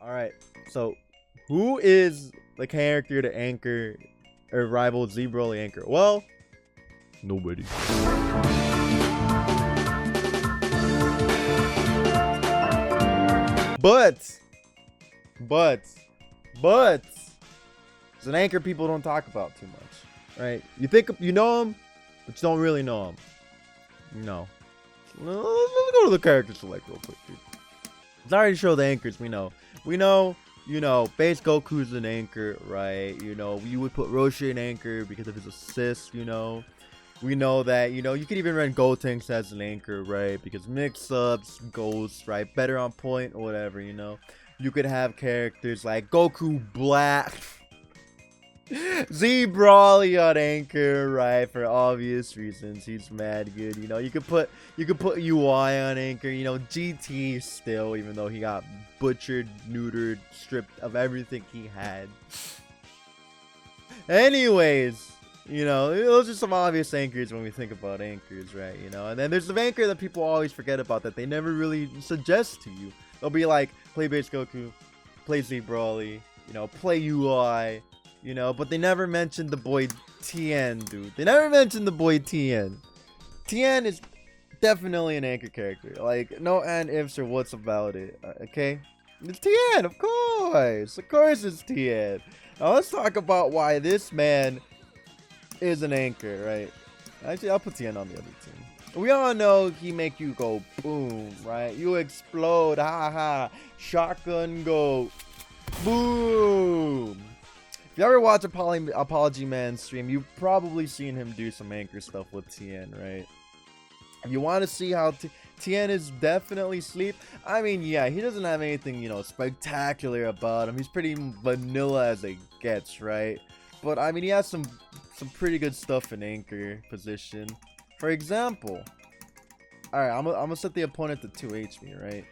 All right. So, who is the character to anchor or rival Z Broly anchor? Well, nobody. But, it's an anchor people don't talk about too much, right? You think you know him, but you don't really know him. No. Let's go to the character select real quick, dude. It's already show the anchors we know. Base Goku's an anchor, right? You would put Roshi an anchor because of his assist, We know that, you could even run Gotenks as an anchor, right? Because mix-ups, Ghosts, right? Better on point or whatever, You could have characters like Goku Black, Z Broly on anchor, right? For obvious reasons, he's mad good. You could put UI on anchor. GT still, even though he got butchered, neutered, stripped of everything he had. Anyways, those are some obvious anchors when we think about anchors, right? And then there's the anchor that people always forget about that they never really suggest to you. They'll be like, play Base Goku, play Z Broly, play UI. But they never mentioned the boy Tien, dude. They never mentioned the boy Tien. Tien is definitely an anchor character. Like, no and ifs or what's about it. Okay? It's Tien, of course. Of course it's Tien. Now let's talk about why this man is an anchor, right? Actually, I'll put Tien on the other team. We all know he make you go boom, right? You explode, haha. Shotgun go boom. If you ever watch Apology Man stream, you've probably seen him do some anchor stuff with Tien, right? If you want to see how Tien is definitely sleep, I mean, yeah, he doesn't have anything, spectacular about him. He's pretty vanilla as it gets, right? But, I mean, he has some pretty good stuff in anchor position. For example, alright, I'm gonna set the opponent to 2H me, right?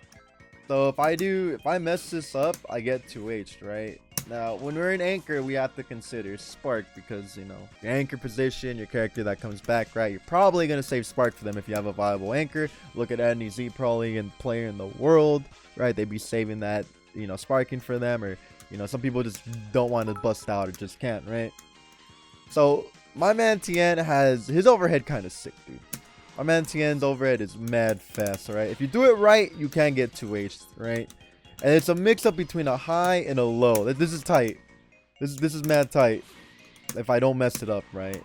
So, if I mess this up, I get 2H, right? Now, when we're in anchor, we have to consider Spark because, your anchor position, your character that comes back, right? You're probably going to save Spark for them if you have a viable anchor. Look at any Z Broly and player in the world, right? They'd be saving that, sparking for them, or, some people just don't want to bust out or just can't, right? So, my man Tien has his overhead kind of sick, dude. My man Tien's overhead is mad fast, alright? If you do it right, you can get 2H, right? And it's a mix-up between a high and a low. This is tight. This is mad tight. If I don't mess it up, right?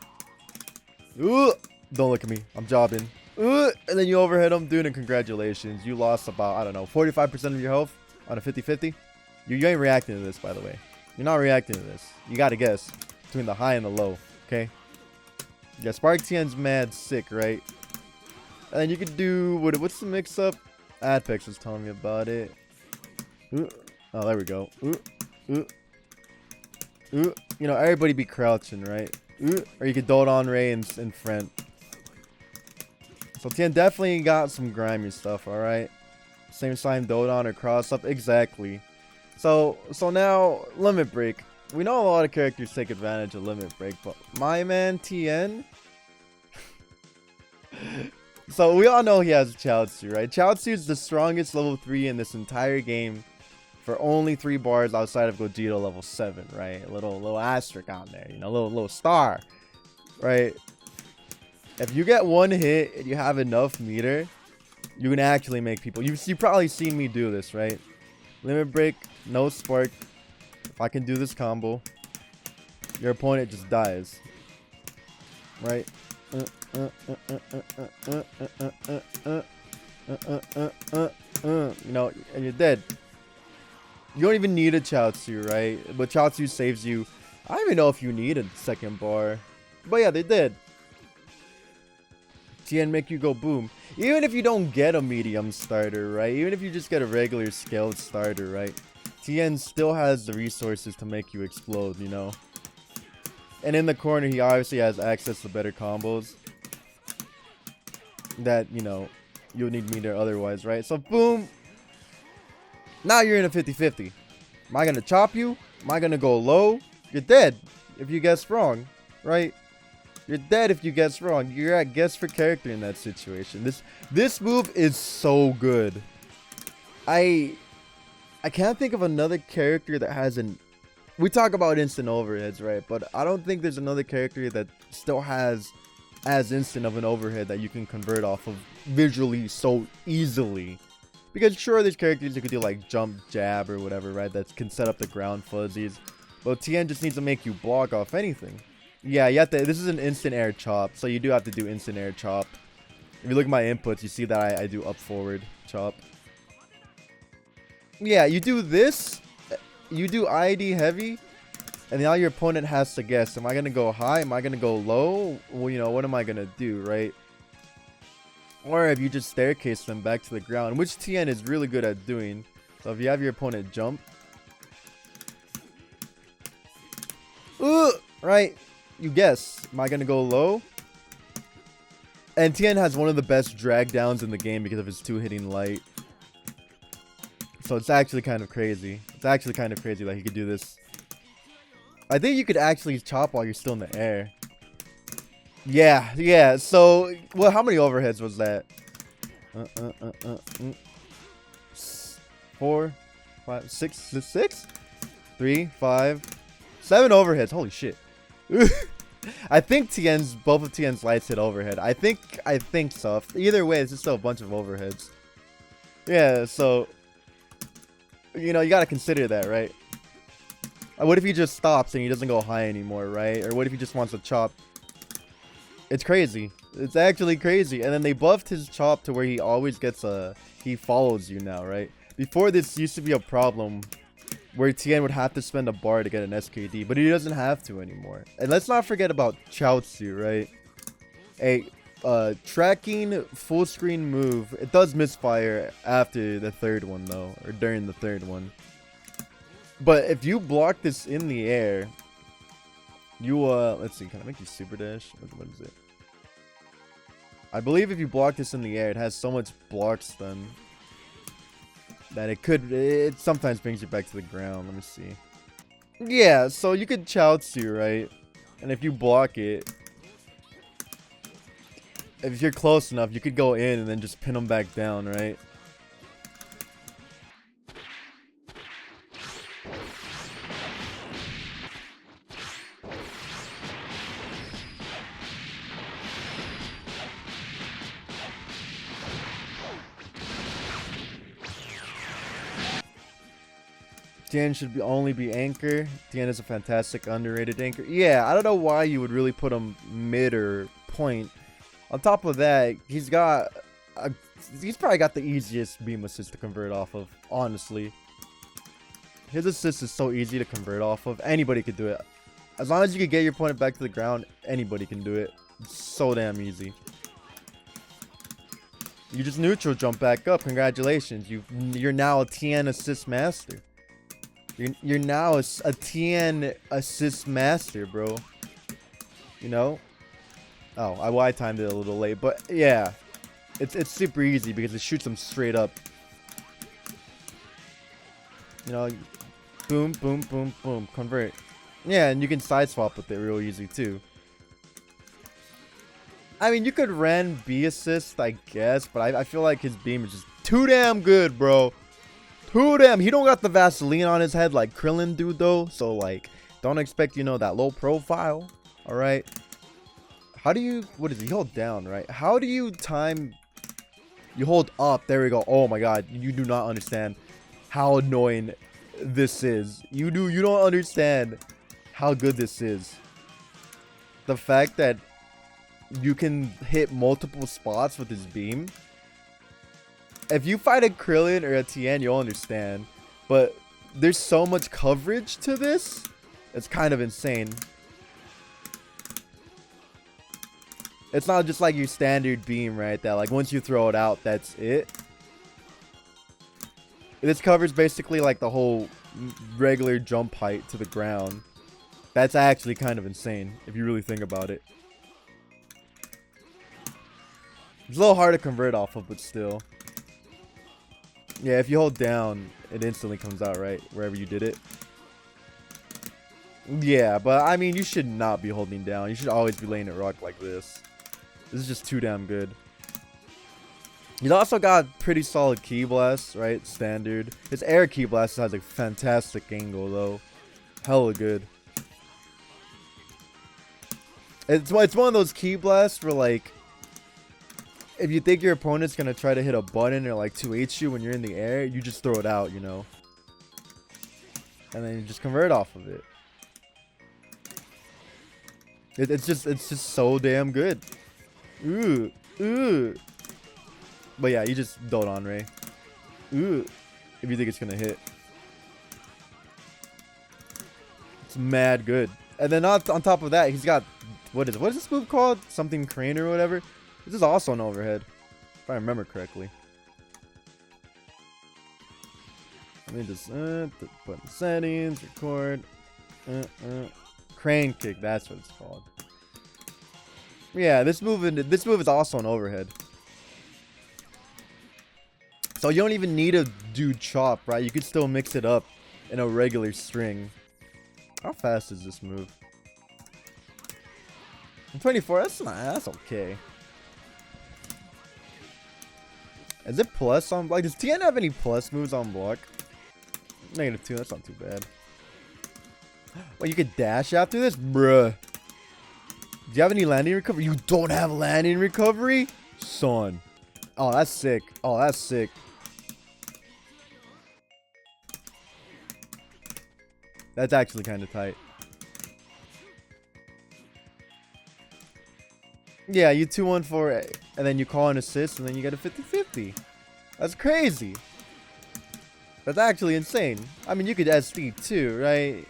Ooh, don't look at me. I'm jobbing. Ooh, and then you overhead him, dude, and congratulations. You lost about, I don't know, 45% of your health on a 50-50. You ain't reacting to this, by the way. You're not reacting to this. You gotta guess between the high and the low, okay? Yeah, Spark Tien's mad sick, right? And then you could do, what's the mix-up? Adpex was telling me about it. Ooh. Oh, there we go. Ooh. Ooh. Ooh. Everybody be crouching, right? Ooh. Or you could dote on Ray in front. So Tien definitely got some grimy stuff, alright? Same sign, dote on or cross up. Exactly. So now, Limit Break. We know a lot of characters take advantage of Limit Break, but my man Tien... So we all know he has Chaozu, right? Chaozu is the strongest level 3 in this entire game. For only 3 bars outside of Gogeta level 7, right? A little asterisk on there, little star, right? If you get one hit and you have enough meter, you can actually make people. You've probably seen me do this, right? Limit Break, no Spark. If I can do this combo, your opponent just dies, right? And you're dead. You don't even need a Chaozu, right? But Chaozu saves you. I don't even know if you need a second bar. But yeah, they did. Tien make you go boom. Even if you don't get a medium starter, right? Even if you just get a regular scaled starter, right? Tien still has the resources to make you explode, And in the corner, he obviously has access to better combos. That, you'll need meter otherwise, right? So boom. Now you're in a 50-50. Am I going to chop you? Am I going to go low? You're dead if you guess wrong, right? You're dead if you guess wrong. You're at guess for character in that situation. This move is so good. I can't think of another character that has an... We talk about instant overheads, right? But I don't think there's another character that still has as instant of an overhead that you can convert off of visually so easily. Because sure, there's characters who could do like jump, jab, or whatever, right? That can set up the ground fuzzies. But TN just needs to make you block off anything. Yeah, you have to... This is an instant air chop, so you do have to do instant air chop. If you look at my inputs, you see that I do up forward chop. Yeah, you do this, you do ID heavy, and now your opponent has to guess, am I going to go high, am I going to go low, well, you know, what am I going to do, right? Or if you just staircase them back to the ground, which TN is really good at doing. So if you have your opponent jump, right, you guess, am I going to go low? And TN has one of the best drag downs in the game because of his 2 hitting light. So it's actually kind of crazy. It's actually kind of crazy that he could do this. I think you could actually chop while you're still in the air. Yeah. So, well, how many overheads was that? 4, 5, 6, 3, 5, 7 overheads. Holy shit. I think both of TN's lights hit overhead. I think so. Either way, it's just still a bunch of overheads. Yeah, so, you know, you gotta consider that, right? What if he just stops and he doesn't go high anymore, right? Or what if he just wants to chop? It's crazy. It's actually crazy. And then they buffed his chop to where he always gets he follows you now, right? Before, this used to be a problem where TN would have to spend a bar to get an SKD, but he doesn't have to anymore. And let's not forget about Chaozu, right? A tracking full screen move. It does misfire after the 3rd one though, or during the 3rd one. But if you block this in the air, you let's see, can I make you super dash? What is it? I believe if you block this in the air, it has so much block stun that it sometimes brings you back to the ground. Let me see. Yeah, so you could Chaozu, right? And if you block it, if you're close enough, you could go in and then just pin them back down, right? TN should only be anchor. TN is a fantastic underrated anchor. Yeah, I don't know why you would really put him mid or point. On top of that, he's probably got the easiest beam assist to convert off of, honestly. His assist is so easy to convert off of. Anybody could do it. As long as you can get your opponent back to the ground, anybody can do it. It's so damn easy. You just neutral jump back up. Congratulations. You're now a TN assist master. You're now a TN assist master, bro. You know? Oh, I timed it a little late, but yeah. It's super easy because it shoots them straight up. You know, boom, boom, boom, boom, convert. Yeah, and you can side swap with it real easy too. I mean, you could ran B assist, I guess, but I feel like his beam is just too damn good, bro. Too damn. He don't got the Vaseline on his head like Krillin do though, so like, don't expect, you know, that low profile. All right. How do you? What is he? Hold down, right? How do you time? You hold up. There we go. Oh my God, you do not understand how annoying this is. You don't understand how good this is. The fact that you can hit multiple spots with his beam. If you fight a Krillin or a TN, you'll understand. But there's so much coverage to this. It's kind of insane. It's not just like your standard beam, right? That like once you throw it out, that's it. This covers basically like the whole regular jump height to the ground. That's actually kind of insane if you really think about it. It's a little hard to convert off of, but still. Yeah, if you hold down, it instantly comes out, right? Wherever you did it. Yeah, but I mean, you should not be holding down. You should always be laying it rock like this. This is just too damn good. He's also got pretty solid Ki Blast, right? Standard. His air Ki Blast has a fantastic angle though. Hella good. It's one of those Ki Blasts where like, if you think your opponent's gonna try to hit a button or like 2H you when you're in the air, you just throw it out, you know. And then you just convert off of it. It's just so damn good. Ooh. But yeah, you just dote on Ray. Ooh. If you think it's gonna hit. It's mad good. And then on top of that, he's got what is this move called? Something crane or whatever. This is also an overhead, if I remember correctly. Let me just put in settings, record. Crane kick, that's what it's called. Yeah, this move is also an overhead. So you don't even need to do chop, right? You could still mix it up in a regular string. How fast is this move? 24, that's okay. Is it plus on block? Does TN have any plus moves on block? -2, that's not too bad. Well, you could dash after this? Bruh. Do you have any landing recovery? You don't have landing recovery? Son. Oh, that's sick. Oh, that's sick. That's actually kind of tight. Yeah, you 2-1-4, and then you call an assist, and then you get a 50-50. That's crazy. That's actually insane. I mean, you could SD too, right?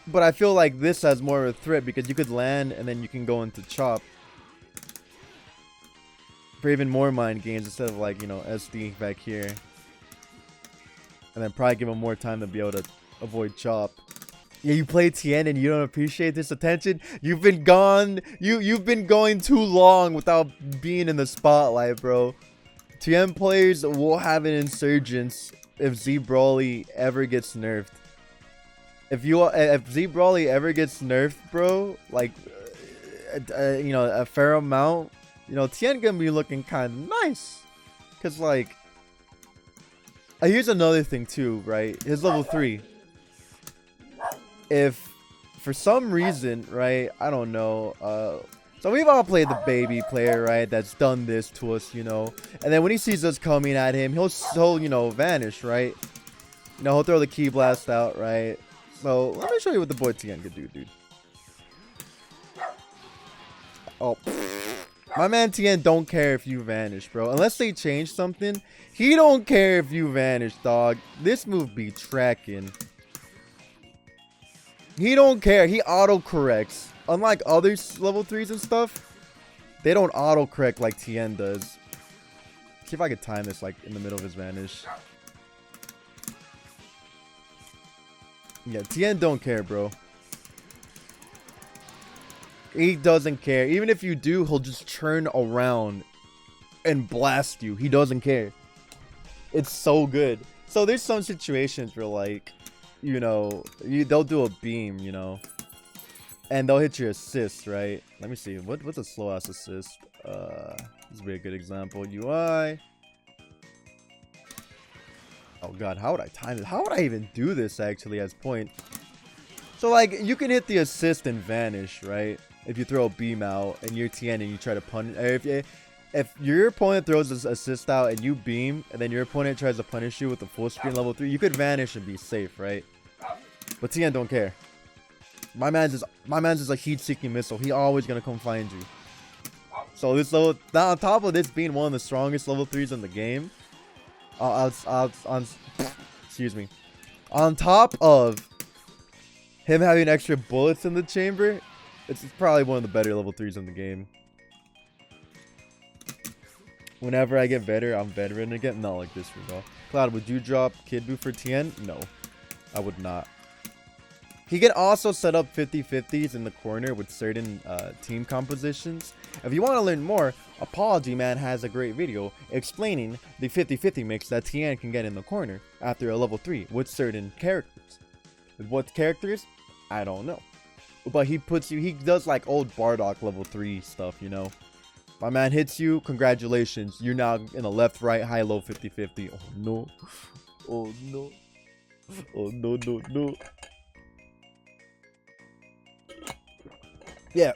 But I feel like this has more of a threat because you could land, and then you can go into chop. For even more mind games instead of like, you know, SD back here. And then probably give him more time to be able to avoid chop. Yeah, you play TN and you don't appreciate this attention. You've been gone. You've been going too long without being in the spotlight, bro. TN players will have an insurgence if Z Brawly ever gets nerfed. If Z Brawly ever gets nerfed, bro, like you know, a fair amount, you know, TN gonna be looking kind of nice. Cause like, here's another thing too, right? His level 3. If for some reason, right, I don't know, so we've all played the baby player, right, that's done this to us, you know, and then when he sees us coming at him, he'll you know, vanish, right? You know, he'll throw the Ki Blast out, right? So let me show you what the boy TN could do, dude. Oh, my man TN don't care if you vanish, bro. Unless they change something, he don't care if you vanish, dog. This move be tracking. He don't care. He auto-corrects. Unlike other level 3s and stuff, they don't auto-correct like TN does. See if I could time this like in the middle of his vanish. Yeah, TN don't care, bro. He doesn't care. Even if you do, he'll just turn around and blast you. He doesn't care. It's so good. So there's some situations where like, you know, they'll do a beam, you know, and they'll hit your assist, right? Let me see. What's a slow ass assist? This would be a good example. UI. Oh god, how would I time it? How would I even do this actually as point? So like, you can hit the assist and vanish, right? If you throw a beam out and you're TN and you try to punish, if your opponent throws this assist out and you beam, and then your opponent tries to punish you with a full screen level 3, you could vanish and be safe, right? But TN don't care. My man's is a heat-seeking missile. He always gonna come find you. So this level, now on top of this being one of the strongest level 3s in the game, excuse me, on top of him having extra bullets in the chamber, it's probably one of the better level 3s in the game. Whenever I get better, I'm veteran again. Not like this, bro. Cloud, would you drop Kid Buu for TN? No, I would not. He can also set up 50-50s in the corner with certain team compositions. If you want to learn more, Apology Man has a great video explaining the 50-50 mix that TN can get in the corner after a level 3 with certain characters. With what characters? I don't know. But he does like old Bardock level 3 stuff, you know. My man hits you, congratulations. You're now in a left, right, high, low, 50-50. Oh no. Oh no. Oh no, no, no. Yeah.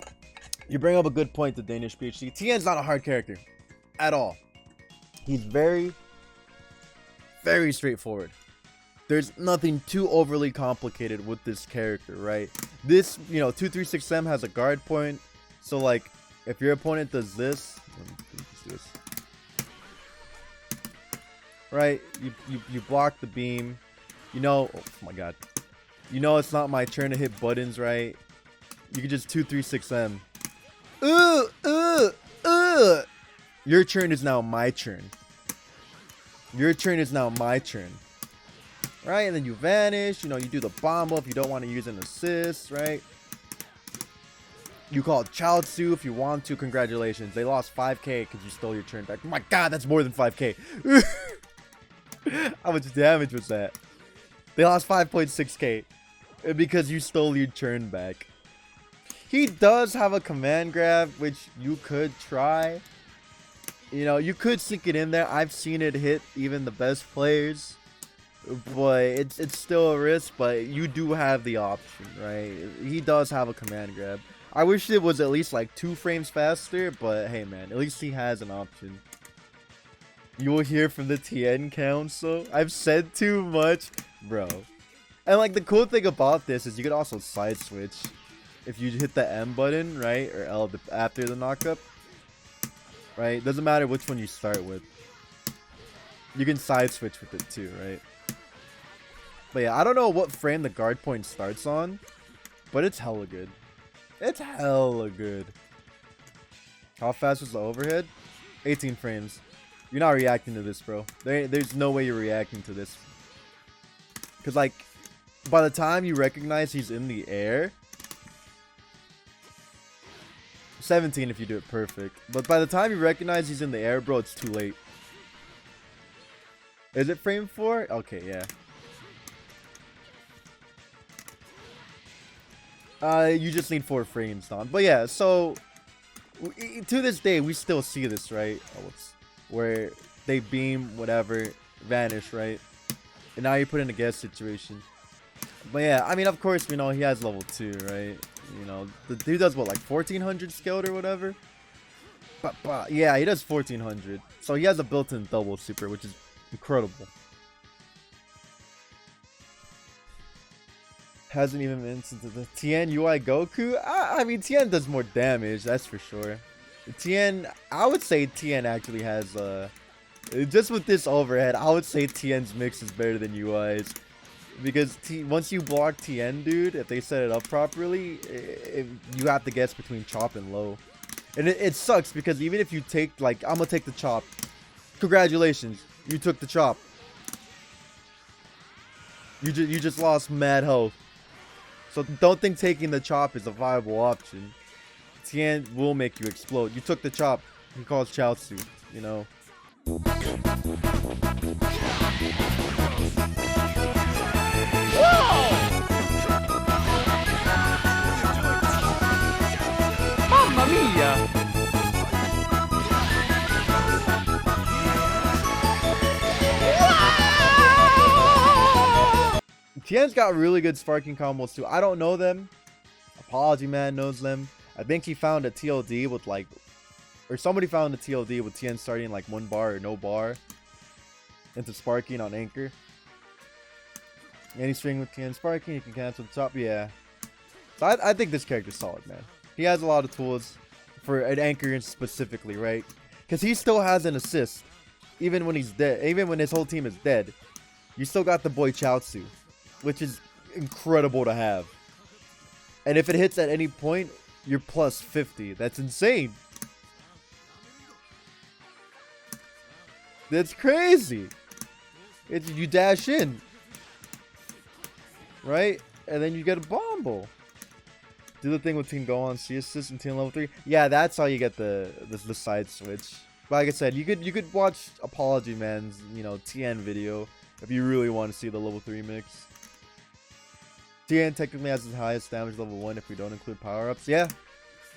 You bring up a good point, the Danish PhD. Tien's not a hard character. At all. He's very, very straightforward. There's nothing too overly complicated with this character, right? This, you know, 236M has a guard point. So, like, if your opponent does this, right? You block the beam. You know, oh my god. You know it's not my turn to hit buttons, right? You can just 236M. Your turn is now my turn. Your turn is now my turn. Right, and then you vanish, you know, you do the bomb up, you don't want to use an assist, right? You call Chaozu if you want to, congratulations. They lost 5k because you stole your turn back. Oh my god, that's more than 5k. How much damage was that? They lost 5.6k because you stole your turn back. He does have a command grab, which you could try. You know, you could sink it in there. I've seen it hit even the best players. But it's still a risk, but you do have the option, right? He does have a command grab. I wish it was at least like 2 frames faster, but hey man, at least he has an option. You will hear from the Tien Council. I've said too much, bro. And like the cool thing about this is you could also side switch if you hit the M button, right? Or L after the knockup, right? Doesn't matter which one you start with. You can side switch with it too, right? But yeah, I don't know what frame the guard point starts on, but it's hella good. It's hella good. How fast was the overhead? 18 frames. You're not reacting to this, bro. There's no way you're reacting to this. Because, like, by the time you recognize he's in the air... 17 if you do it perfect. But by the time you recognize he's in the air, bro, it's too late. Is it frame 4? Okay, yeah. You just need 4 frames, Don. But yeah, so to this day, we still see this, right? Where they beam, whatever, vanish, right? And now you put in a guess situation. But yeah, I mean, of course, we know he has level 2, right? You know, the dude does what, like 1400 scaled or whatever? But yeah, he does 1400. So he has a built-in double super, which is incredible. Hasn't even been into the Tien UI Goku. I mean, Tien does more damage, that's for sure. Tien, I would say Tien actually has just with this overhead, I would say Tien's mix is better than UI's. Because once you block Tien, dude, if they set it up properly, you have to guess between chop and low. And it sucks because even if you take, like, I'm gonna take the chop. Congratulations, you took the chop. You just lost mad health. So don't think taking the chop is a viable option. Tien will make you explode. You took the chop. He calls Chaozu, you know. Mamma mia! Tien's got really good sparking combos too. I don't know them. Apology Man knows them. I think he found a TLD with like, or somebody found a TLD with Tien starting like 1 bar or no bar into sparking on anchor. Any string with Tien sparking, you can cancel the top. Yeah. So I think this character's solid, man. He has a lot of tools for an anchor specifically, right? Because he still has an assist. Even when he's dead. Even when his whole team is dead. You still got the boy Chaozu. Which is incredible to have. And if it hits at any point, you're plus 50. That's insane. That's crazy. You dash in. Right? And then you get a bombo. Do the thing with Team Go on, C assist and Team level 3. Yeah, that's how you get the side switch. But like I said, you could watch Apology Man's, you know, Tien video if you really want to see the level 3 mix. Tien technically has his highest damage level 1 if we don't include power-ups. Yeah.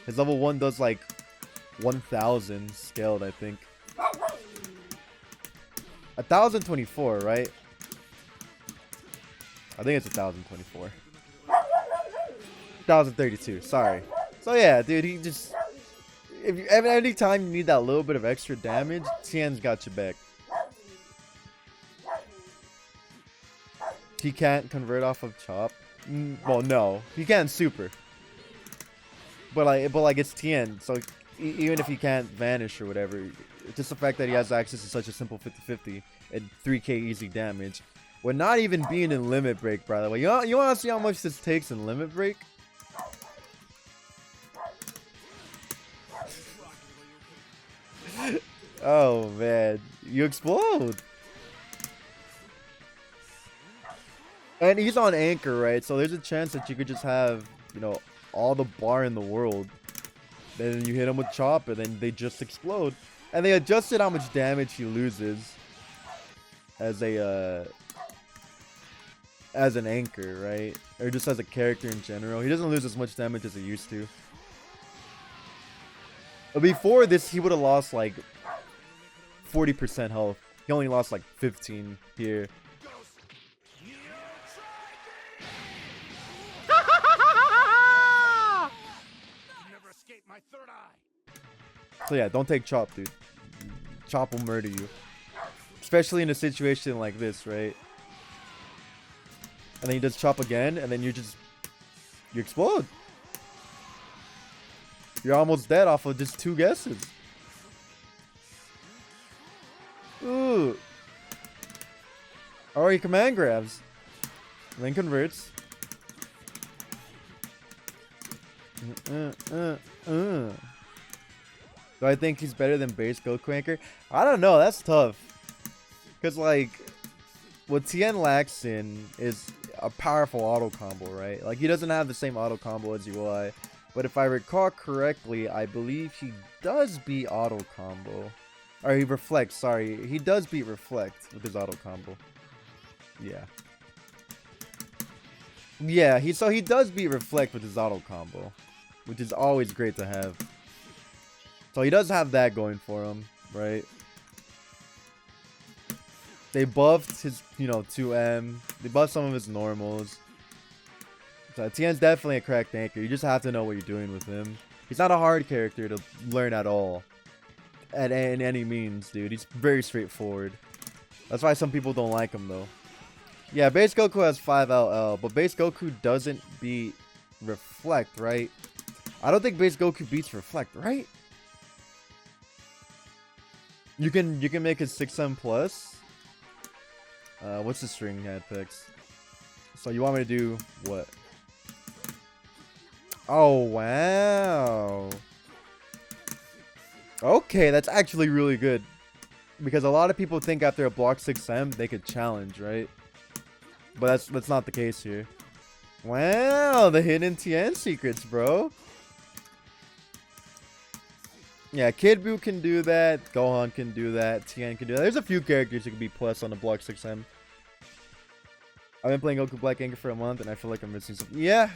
His level 1 does like 1,000 scaled, I think. 1,024, right? I think it's 1,024. 1,032, sorry. So yeah, dude, he just... If you, any time you need that little bit of extra damage, Tien's got your back. He can't convert off of chop. Well, no, he can super. But like it's Tien, so even if he can't vanish or whatever, just the fact that he has access to such a simple 50-50 and 3k easy damage, with not even being in limit break, by the way. You want to see how much this takes in limit break? Oh man, you explode. And he's on anchor, right? So there's a chance that you could just have, you know, all the bar in the world. Then you hit him with chop and then they just explode. And they adjusted how much damage he loses as an anchor, right? Or just as a character in general. He doesn't lose as much damage as he used to. But before this, he would have lost like 40% health. He only lost like 15 here. So yeah, don't take chop, dude. Chop will murder you. Especially in a situation like this, right? And then he does chop again, and then you explode. You're almost dead off of just 2 guesses. Ooh. Or he command grabs. And then converts. Do I think he's better than base Goku Anchor? I don't know. That's tough. Because, like, what Tien lacks in is a powerful auto combo, right? Like, he doesn't have the same auto combo as UI. But if I recall correctly, I believe he does beat auto combo. Or he reflects, sorry. He does beat reflect with his auto combo. Yeah. Yeah, so he does beat reflect with his auto combo. Which is always great to have. So he does have that going for him, right? They buffed his, you know, 2M. They buffed some of his normals. So Tien's definitely a cracked anchor. You just have to know what you're doing with him. He's not a hard character to learn at all. In any means, dude. He's very straightforward. That's why some people don't like him, though. Yeah, base Goku has 5 LL, but base Goku doesn't beat reflect, right? I don't think base Goku beats reflect, right? You can make it 6M plus. What's the string head picks? So you want me to do what? Oh wow. Okay, that's actually really good. Because a lot of people think after a block 6M they could challenge, right? But that's not the case here. Wow, the hidden Tien secrets, bro. Yeah, Kid Buu can do that. Gohan can do that. Tien can do that. There's a few characters who can be plus on the block 6M. I've been playing Goku Black Anchor for a month and I feel like I'm missing something. Yeah,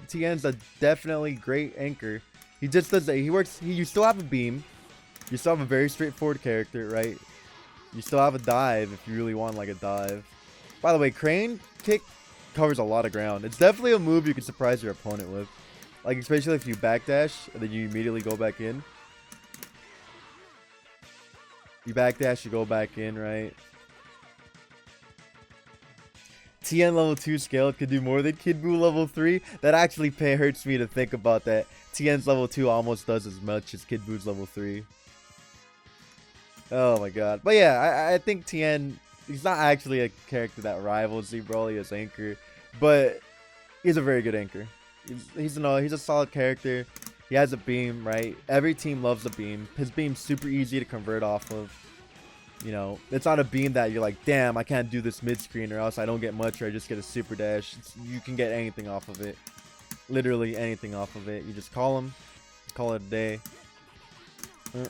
Tien's a definitely great anchor. He just does that. You still have a beam. You still have a very straightforward character, right? You still have a dive if you really want like a dive. By the way, Crane Kick covers a lot of ground. It's definitely a move you can surprise your opponent with. Like, especially if you backdash and then you immediately go back in. You backdash, you go back in, right? Tien level 2 scaled could do more than Kid Buu level 3. That actually hurts me to think about that. Tien's level 2 almost does as much as Kid Buu's level 3. Oh my god. But yeah, I think Tien, he's not actually a character that rivals Broly as anchor, but he's a very good anchor. He's a solid character. He has a beam, right? Every team loves the beam. His beam's super easy to convert off of. You know, it's not a beam that you're like, damn, I can't do this mid-screen or else I don't get much or I just get a super dash. You can get anything off of it. Literally anything off of it. You just call him. Call it a day. You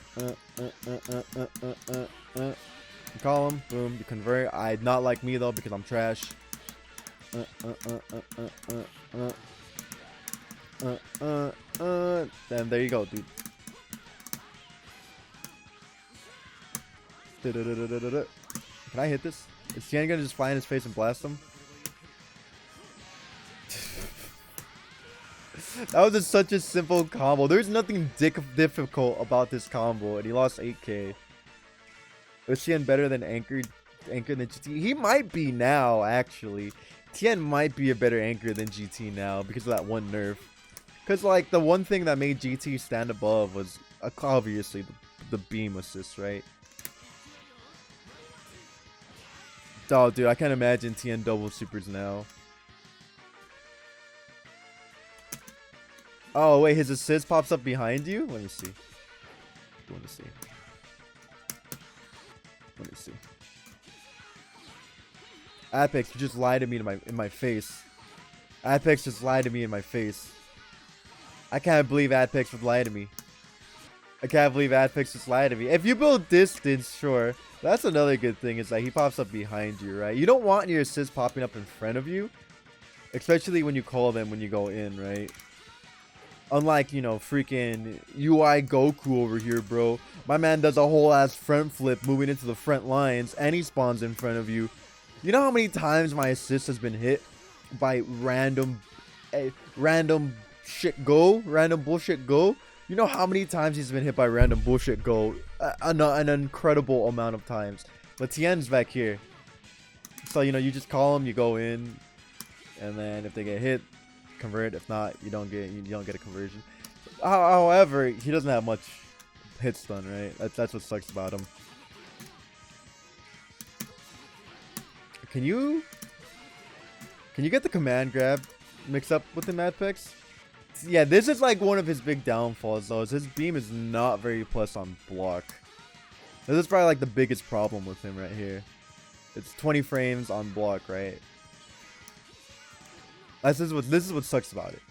call him. Boom. You convert. Not like me, though, because I'm trash. Then there you go, dude. Can I hit this? Is Tien gonna just fly in his face and blast him? That was just such a simple combo. There's nothing difficult about this combo, and he lost 8k. Was Tien better than Anchor than GT? He might be now, actually. Tien might be a better Anchor than GT now because of that one nerf. Because, like, the one thing that made GT stand above was obviously the beam assist, right? Oh, dude, I can't imagine Tien double supers now. Oh, wait, his assist pops up behind you? Let me see. Let me see. Let me see. Apex, you just lied to me in my face. Apex just lied to me in my face. I can't believe Apex would lie to me. I can't believe Apex just lied to me. If you build distance, sure. That's another good thing is that he pops up behind you, right? You don't want your assists popping up in front of you. Especially when you call them when you go in, right? Unlike, you know, freaking UI Goku over here, bro. My man does a whole ass front flip moving into the front lines and he spawns in front of you. You know how many times my assist has been hit by random bullshit go? You know how many times he's been hit by random bullshit go? An incredible amount of times. But Tien's back here. So, you know, you just call him, you go in, and then if they get hit, convert. If not, you don't get a conversion. However, he doesn't have much hit stun, right? That's what sucks about him. Can you get the command grab mixed up with the Apex? Yeah, this is like one of his big downfalls though. Is his beam is not very plus on block. This is probably like the biggest problem with him right here. It's 20 frames on block, right? This is what sucks about it.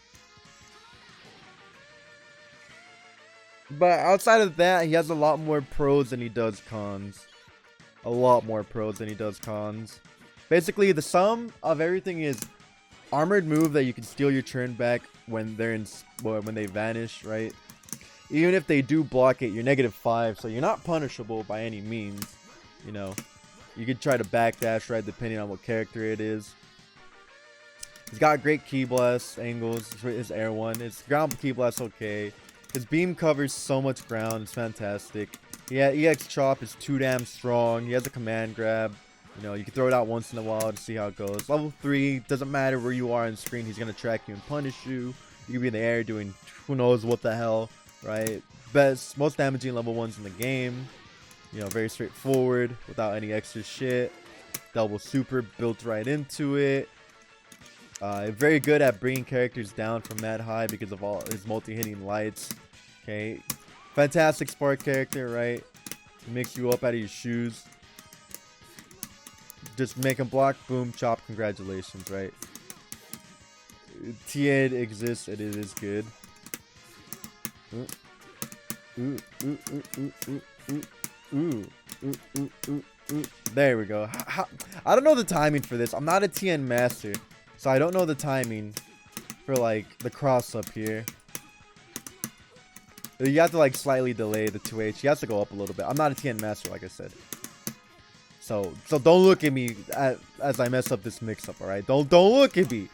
But outside of that, he has a lot more pros than he does cons. A lot more pros than he does cons. Basically, the sum of everything is armored move that you can steal your turn back when they vanish, right? Even if they do block it, you're -5, so you're not punishable by any means. You know, you could try to backdash, right, depending on what character it is. He's got great key blast angles. His air one, his ground key blast okay. His beam covers so much ground. It's fantastic. Yeah, EX chop is too damn strong. He has a command grab. You know, you can throw it out once in a while to see how it goes. Level 3, doesn't matter where you are on screen. He's going to track you and punish you. You can be in the air doing who knows what the hell, right? Most damaging level 1s in the game. You know, very straightforward without any extra shit. Double super built right into it. Very good at bringing characters down from that high because of all his multi-hitting lights. Okay. Fantastic spark character, right? He makes you up out of your shoes. Just make him block, boom, chop, congratulations, right? Tien exists and it is good. There we go. I don't know the timing for this. I'm not a Tien master, so I don't know the timing for like the cross up here. You have to like slightly delay the 2H. He has to go up a little bit. I'm not a Tien master, like I said. So don't look at me as I mess up this mix-up, all right? Don't look at me.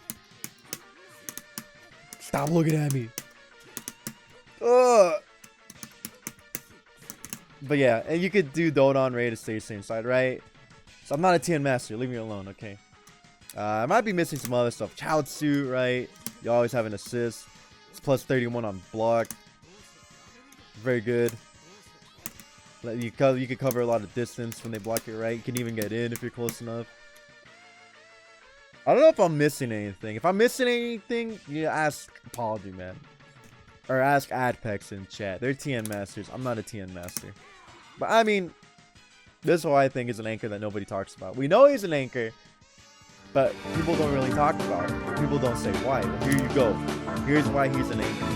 Stop looking at me. Ugh. But yeah, and you could do Dodon Ray to stay same side, right? So I'm not a Tien master. Leave me alone, okay? I might be missing some other stuff. Chaozu, right? You always have an assist. It's plus 31 on block. Very good. You can cover a lot of distance when they block it, right? You can even get in if you're close enough. I don't know if I'm missing anything. If I'm missing anything, you ask Apology Man. Or ask Adpex in chat. They're Tien masters. I'm not a Tien master. But I mean, this is what I think is an anchor that nobody talks about. We know he's an anchor, but people don't really talk about it. People don't say why. Well, here you go. Here's why he's an anchor.